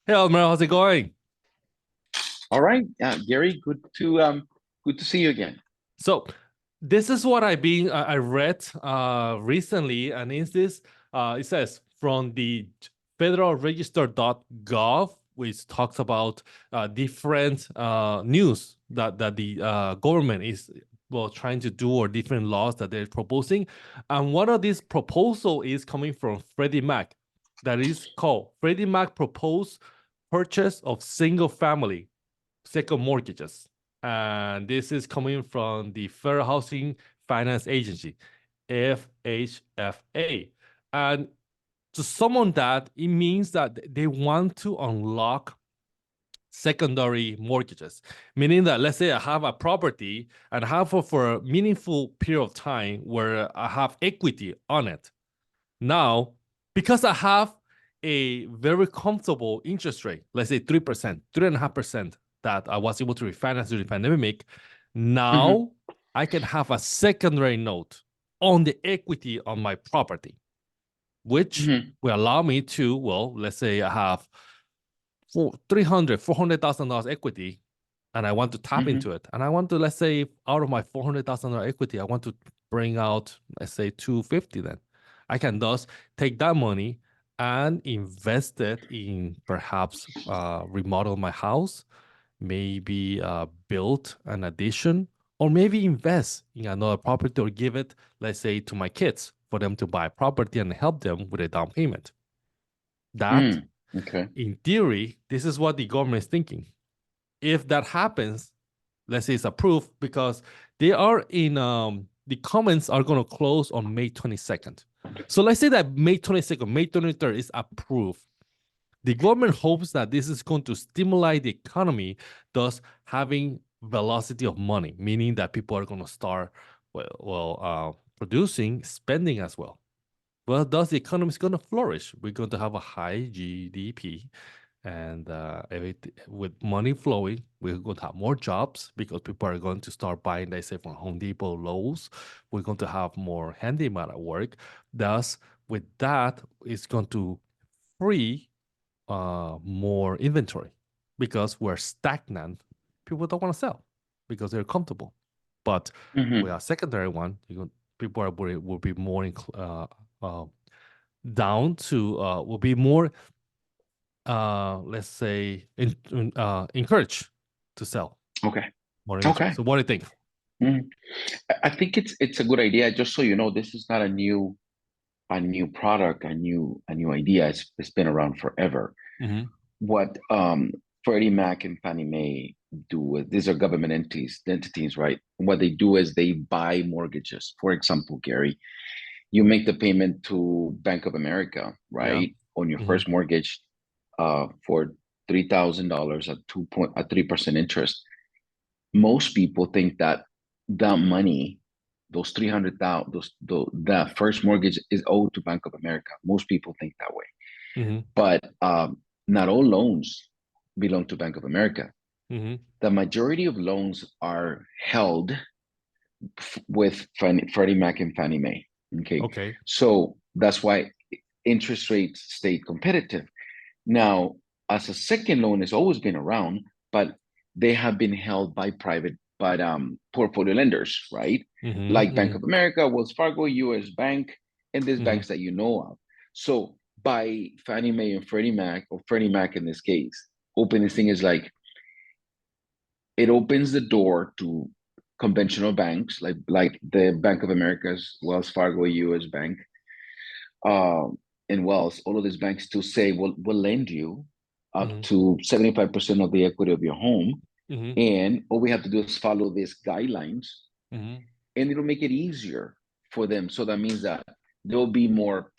Hey, Elmer, how's it going? All right, Gary, good to see you again. So, this is what I read recently, and is this it says from the federalregister.gov, which talks about different news that the government is trying to do, or different laws that they're proposing, and one of these proposal is coming from Freddie Mac, that is called Freddie Mac proposed purchase of single family second mortgages. And this is coming from the Fair Housing Finance Agency, FHFA. And to summon that, it means that they want to unlock secondary mortgages, meaning that let's say I have a property and I have for a meaningful period of time where I have equity on it. Now, because I have a very comfortable interest rate, let's say 3%, 3.5%, that I was able to refinance during the pandemic, Hmm. now I can have a secondary note on the equity on my property, which Hmm. will allow me to, well, let's say I have 300, $400,000 equity and I want to tap Hmm. into it. And I want to, let's say, out of my $400,000 equity, I want to bring out, let's say, 250 then. I can thus take that money and invest it in perhaps remodel my house, maybe build an addition, or maybe invest in another property or give it, let's say, to my kids for them to buy property and help them with a down payment. That, Mm. Okay. in theory, this is what the government is thinking. If that happens, let's say it's approved, because they are in the comments are going to close on May 22nd. So let's say that May 22nd, May 23rd is approved. The government hopes that this is going to stimulate the economy, thus having velocity of money, meaning that people are going to start producing, spending as well. Well, thus the economy is going to flourish. We're going to have a high GDP, and with money flowing, we're going to have more jobs because people are going to start buying, they say, from Home Depot, Lowe's. We're going to have more handyman at work. Thus, with that, it's going to free more inventory because we're stagnant. People don't want to sell because they're comfortable. But with Hmm. a secondary one, people will be more down to will be more let's say encouraged to sell Okay. more inventory. Okay. So what do you think? Mhm. I think it's a good idea. Just so you know, this is not a new product, a new idea. It's been around forever. Hmm. What Freddie Mac and Fannie Mae do, these are government entities, right? What they do is they buy mortgages. For example, Gary, you make the payment to Bank of America, Yeah. right, on your Hmm. first mortgage, for $3,000 at 3% interest. Most people think that that money, those 300,000, that first mortgage is owed to Bank of America. Most people think that way, Hmm. but not all loans belong to Bank of America. Hmm. The majority of loans are held with Freddie Mac and Fannie Mae. Okay, Okay. so that's why interest rates stay competitive. Now, as a second loan, has always been around, but they have been held by private, but portfolio lenders, right? Hmm. Like Bank Hmm. of America, Wells Fargo, U.S. Bank, and these Hmm. banks that you know of. So by Fannie Mae and Freddie Mac, or Freddie Mac in this case, open this thing is like it opens the door to conventional banks like the Bank of America's, Wells Fargo, U.S. Bank, um, and Wells. All of these banks to say, "Well, we'll lend you up Hmm. to 75% of the equity of your home, Hmm. and all we have to do is follow these guidelines, Hmm. and it'll make it easier for them." So that means that they'll be more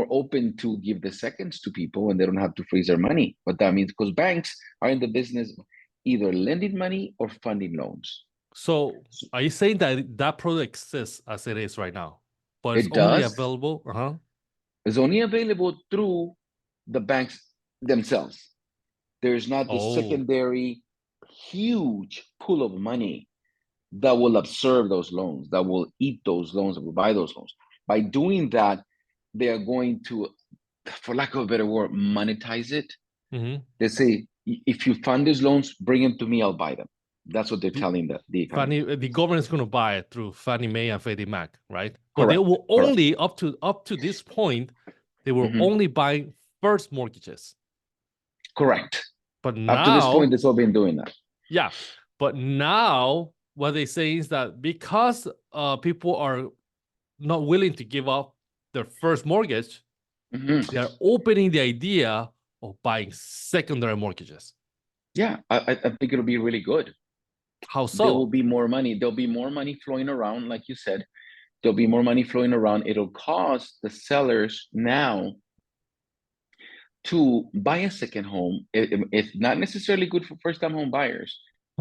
open to give the seconds to people, and they don't have to freeze their money. But that means because banks are in the business either lending money or funding loans. So are you saying that that product exists as it is right now, but it's It only does. available? Uh-huh. It's only available through the banks themselves. There's not this Oh. secondary huge pool of money that will absorb those loans, that will eat those loans, that will buy those loans. By doing that, they are going to for lack of a better word, monetize it. Mm-hmm. They say, if you fund these loans, bring them to me, I'll buy them. That's what they're telling the economy. The government is going to buy it through Fannie Mae and Freddie Mac, right? But they Correct. will Correct. only up to this point, they were Hmm. only buying first mortgages. Correct. But Up to this point, now, they've all been doing that. yeah, but now what they say is that because people are not willing to give up their first mortgage, Hmm. they are opening the idea of buying secondary mortgages. Yeah, I think it'll be really good. How There will so? be more money. There'll be more money flowing around, like you said. There'll be more money flowing around. It'll cost the sellers now to buy a second home. It's not necessarily good for first-time home buyers,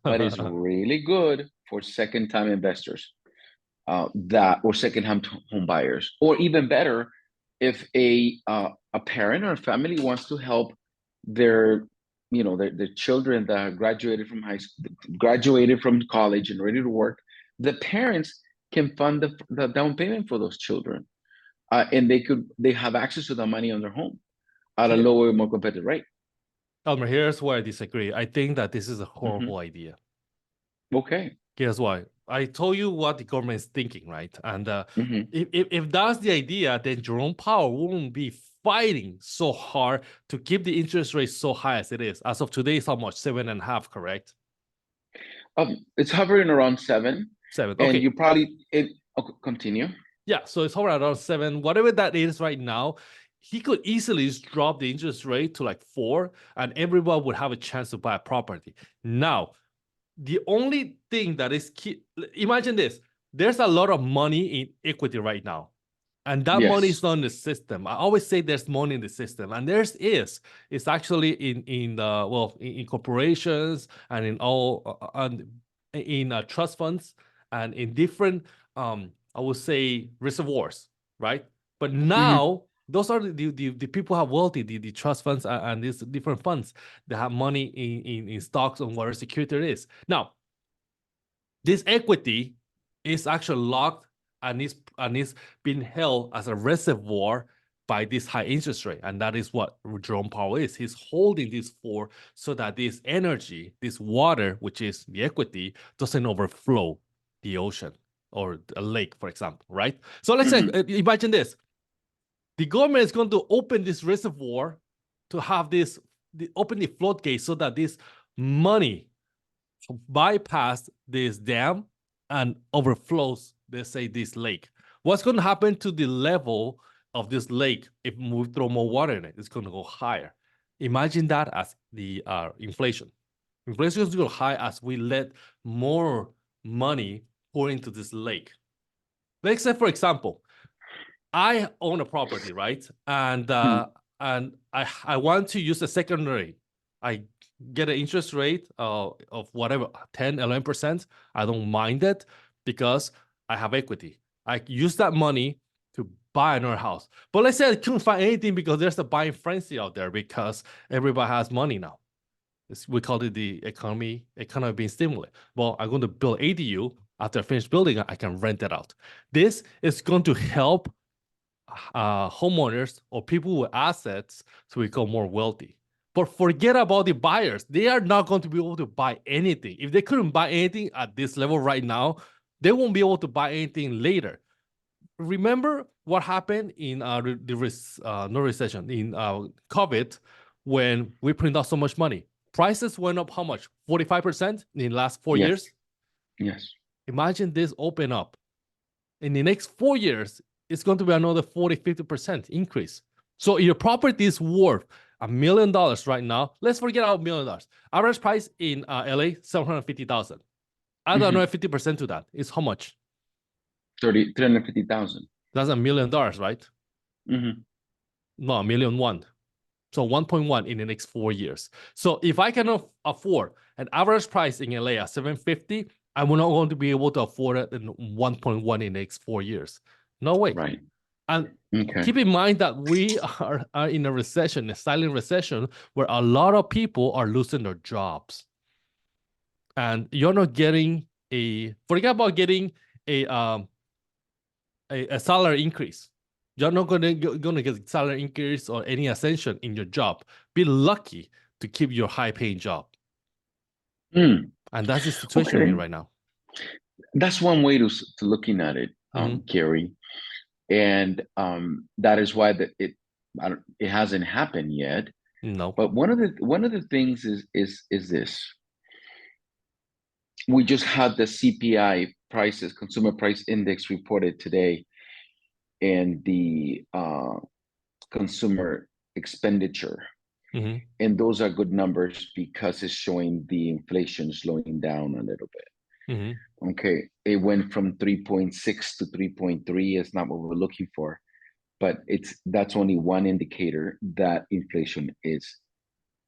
but it's really good for second-time investors, that or second-hand home buyers, or even better, if a parent or a family wants to help their their children that graduated from high school, graduated from college and ready to work, the parents can fund the down payment for those children, and they have access to the money on their home at a Here, lower, more competitive rate. Elmer, here's where I disagree. I think that this is a Hmm. horrible idea. Okay. Guess why? I told you what the government is thinking, right? And Hmm. if that's the idea, then Jerome Powell won't be fighting so hard to keep the interest rate so high as it is. As of today, it's how much? 7.5, correct? It's hovering around 7, Seven. and Okay. you probably it. Okay, continue. Yeah. So it's hovering around 7, whatever that is right now. He could easily just drop the interest rate to like 4, and everyone would have a chance to buy a property. Now, the only thing that is key, imagine this, there's a lot of money in equity right now, and that money is Yes. not in the system. I always say there's money in the system, and there's is it's actually in the well in corporations and in all and in trust funds and in different I would say reservoirs, right? But Hmm. now those are the people who have wealthy, the trust funds and these different funds that have money in stocks on whatever security it is. Now, this equity is actually locked and is being held as a reservoir by this high interest rate. And that is what Jerome Powell is. He's holding this for so that this energy, this water, which is the equity, doesn't overflow the ocean or a lake, for example, right? So let's say, Hmm. imagine this. The government is going to open this reservoir to have open the floodgate so that this money bypass this dam and overflows, let's say, this lake. What's going to happen to the level of this lake if we throw more water in it? It's going to go higher. Imagine that as the inflation. Inflation is going to go high as we let more money pour into this lake. Let's say, for example, I own a property, right? And I want to use a secondary. I get an interest rate of whatever 10, 11%. I don't mind it because I have equity. I use that money to buy another house. But let's say I couldn't find anything because there's a buying frenzy out there because everybody has money now. We call it the economy being stimulated. Well, I'm going to build ADU. After I finish building, I can rent it out. This is going to help homeowners or people with assets to become more wealthy. But forget about the buyers. They are not going to be able to buy anything. If they couldn't buy anything at this level right now, they won't be able to buy anything later. Remember what happened in no recession, in COVID, when we printed out so much money? Prices went up how much? 45% in the last 4 years? Yes. Yes. Imagine this open up in the next 4 years, it's going to be another 40, 50% increase. So your property is worth $1 million right now. Let's forget about $1 million. Average price in LA, 750,000. Add Hmm. another 50% to that. It's how much? 350,000. That's $1 million, right? Hmm. No, 1,000,001. So 1.1 in the next 4 years. So if I cannot afford an average price in LA at 750, I'm not going to be able to afford it in 1.1 in the next 4 years. No way. Right. And Okay. keep in mind that we are in a recession, a silent recession, where a lot of people are losing their jobs. And you're not getting forget about getting a, a salary increase. You're not gonna get salary increase or any ascension in your job. Be lucky to keep your high paying job. Hmm. And that's the situation we're Okay, in right now. that's one way to looking at it, Mm-hmm. Gary, and that is why it hasn't happened yet. No. But one of the things is this: we just had the CPI prices, consumer price index, reported today, and the consumer expenditure. Mm-hmm. And those are good numbers because it's showing the inflation slowing down a little bit. Mm-hmm. Okay, it went from 3.6 to 3.3. It's not what we're looking for, but that's only one indicator that inflation is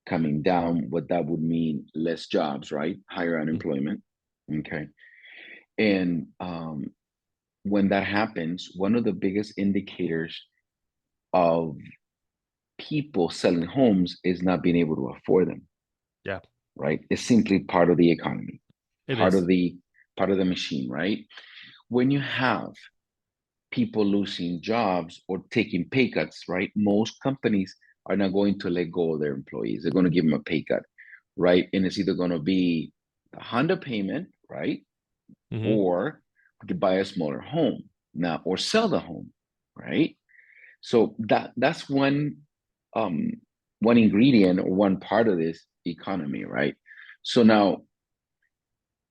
coming down. What that would mean: less jobs, right? Higher unemployment. Okay, and when that happens, one of the biggest indicators of people selling homes is not being able to afford them. Yeah, Right? It's simply part of the economy, it part of is. the part of the machine, right? When you have people losing jobs or taking pay cuts, right? Most companies are not going to let go of their employees. They're going to give them a pay cut, right? And it's either going to be the Honda payment, right? Mm-hmm. Or to buy a smaller home now or sell the home, right? So that's um one ingredient or one part of this economy, right? So now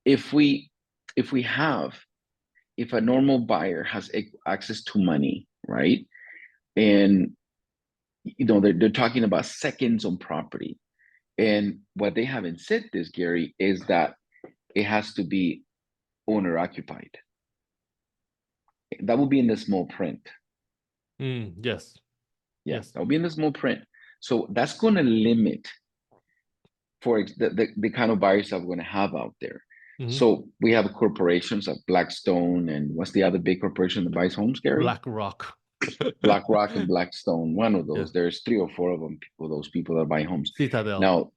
if we if we have if a normal buyer has access to money, right? And they're talking about seconds on property. And what they haven't said this, Gary, is that it has to be owner occupied. That will be in the small print. Yes. Yeah, Yes. that will be in the small print. So that's going to limit for the kind of buyers that we're going to have out there. Mm-hmm. So we have corporations like Blackstone, and what's the other big corporation that buys homes, Gary? Black Rock. BlackRock and Blackstone. One of Yeah. those. There's three or four of them. Those people that buy homes. Citadel. Now,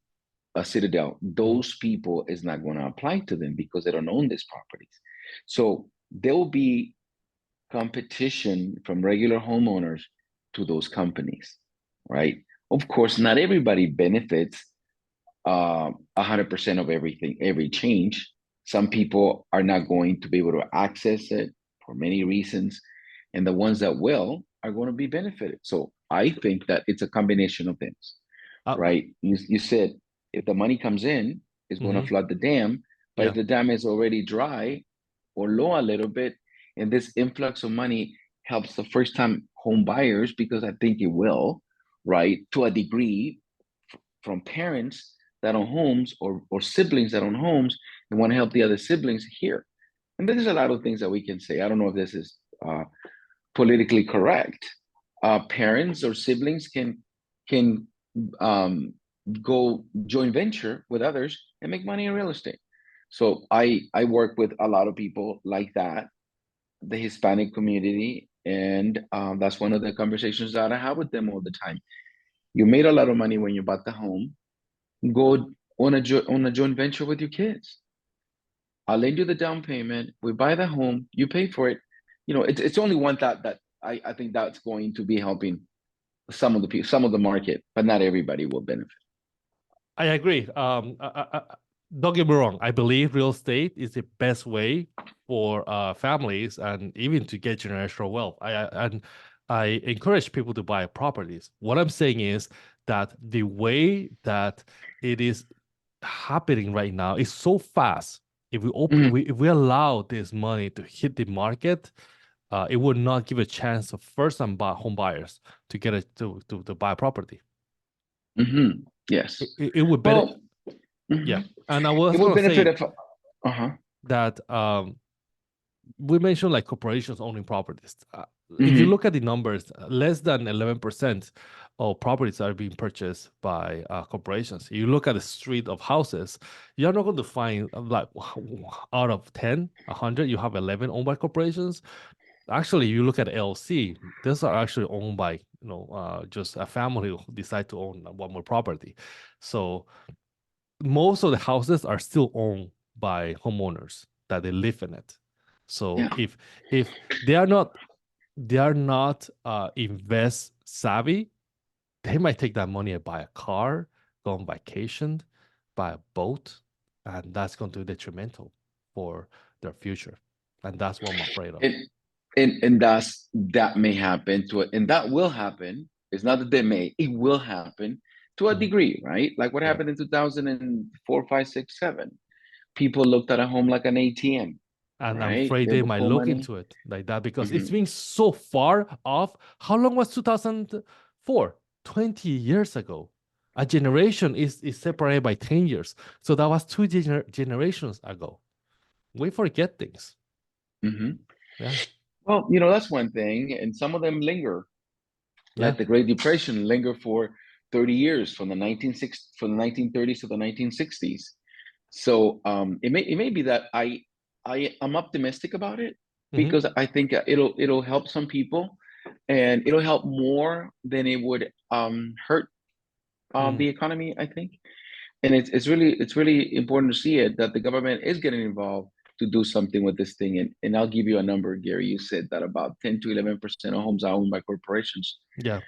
a Citadel. Mm-hmm. Those people is not going to apply to them because they don't own these properties. So there will be competition from regular homeowners to those companies, right? Of course, not everybody benefits 100% of everything, every change. Some people are not going to be able to access it for many reasons, and the ones that will are going to be benefited. So I think that it's a combination of things, Uh, right? You said if the money comes in, it's going to mm-hmm. flood the dam, but Yeah. if the dam is already dry or low a little bit, and this influx of money helps the first time home buyers, because I think it will, right, to a degree, from parents that own homes or siblings that own homes and want to help the other siblings here. And there's a lot of things that we can say. I don't know if this is politically correct. Parents or siblings can go joint venture with others and make money in real estate. So I work with a lot of people like that, the Hispanic community, and that's one of the conversations that I have with them all the time. You made a lot of money when you bought the home. Go on a joint venture with your kids. I'll lend you the down payment. We buy the home. You pay for it. It's only one thought that I think that's going to be helping some of the people, some of the market, but not everybody will benefit. I agree. Don't get me wrong. I believe real estate is the best way for families and even to get generational wealth. And I encourage people to buy properties. What I'm saying is that the way that it is happening right now is so fast. If we open, Mm-hmm. if we allow this money to hit the market, it would not give a chance of first-time home buyers to get it to buy property. Mm-hmm. Yes. It would benefit. Well, Yeah, mm-hmm. and I It was would gonna benefit say if. Uh-huh. that we mentioned like corporations owning properties. If you Mm-hmm. look at the numbers, less than 11% of properties are being purchased by corporations. You look at the street of houses, you're not going to find like out of 10, 100, you have 11 owned by corporations. Actually, you look at LC, these are actually owned by just a family who decide to own one more property. So most of the houses are still owned by homeowners that they live in it. So Yeah. if they are not they are not invest savvy, they might take that money and buy a car, go on vacation, buy a boat, and that's going to be detrimental for their future. And that's what I'm afraid of. And that may happen to it, and that will happen. It's not that they may, it will happen to a degree, right? Like what Yeah. happened in 2004, 5, 6, 7. People looked at a home like an ATM, And I'm right? afraid They they would might pull look money. into it like that because it's Mhm. been so far off. How long was 2004? 20 years ago. A generation is separated by 10 years. So that was two generations ago. We forget things. Mhm. Yeah. Well, that's one thing, and some of them linger, Yeah. like the Great Depression lingered for 30 years from the 1930s to the 1960s. So it may be that I'm optimistic about it Hmm. because I think it'll help some people, and it'll help more than it would hurt Mm. the economy, I think. And it's really important to see it that the government is getting involved to do something with this thing. And I'll give you a number, Gary. You said that about 10 to 11% of homes are owned by corporations. Yeah.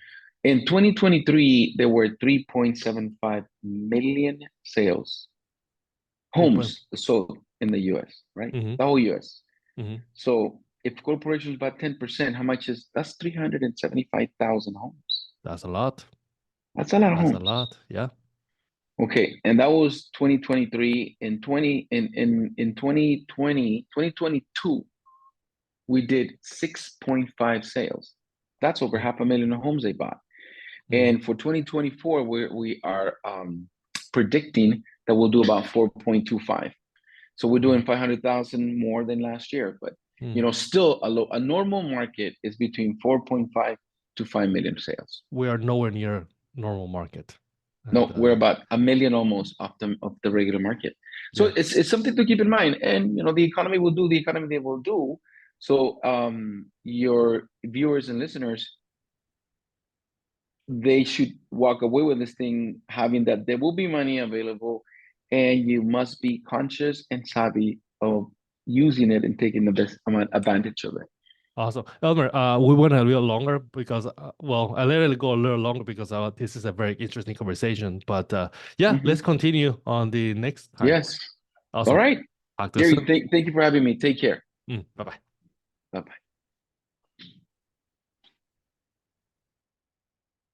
In 2023, there were 3.75 million sales 3 point. homes sold in the US, right? Hmm. The whole US. Hmm. So if corporations buy 10%, how much that's 375,000 homes. That's a lot. That's a lot of That's a homes. lot. Yeah. Okay, and that was 2023. In 2020, 2022, we did 6.5 sales. That's over Mm. 500,000 homes they bought. Mm. And for 2024, we are predicting that we'll do about 4.25. So we're Mm. doing 500,000 more than last year. But Mm. still a normal market is between 4.5 to 5 million sales. We are nowhere near normal market. And No, we're about a million almost of the regular market. So yeah. it's something to keep in mind. And the economy will do the economy they will do. So your viewers and listeners, they should walk away with this thing having that there will be money available, and you must be conscious and savvy of using it and taking the best advantage of it. Awesome. Elmer, we went a little longer because, well, I let it go a little longer because this is a very interesting conversation. But yeah, let's Mhm. continue on the next time. Yes. All Awesome. right. Talk to you Gary, soon. thank you for having me. Take care. Bye bye. Bye bye.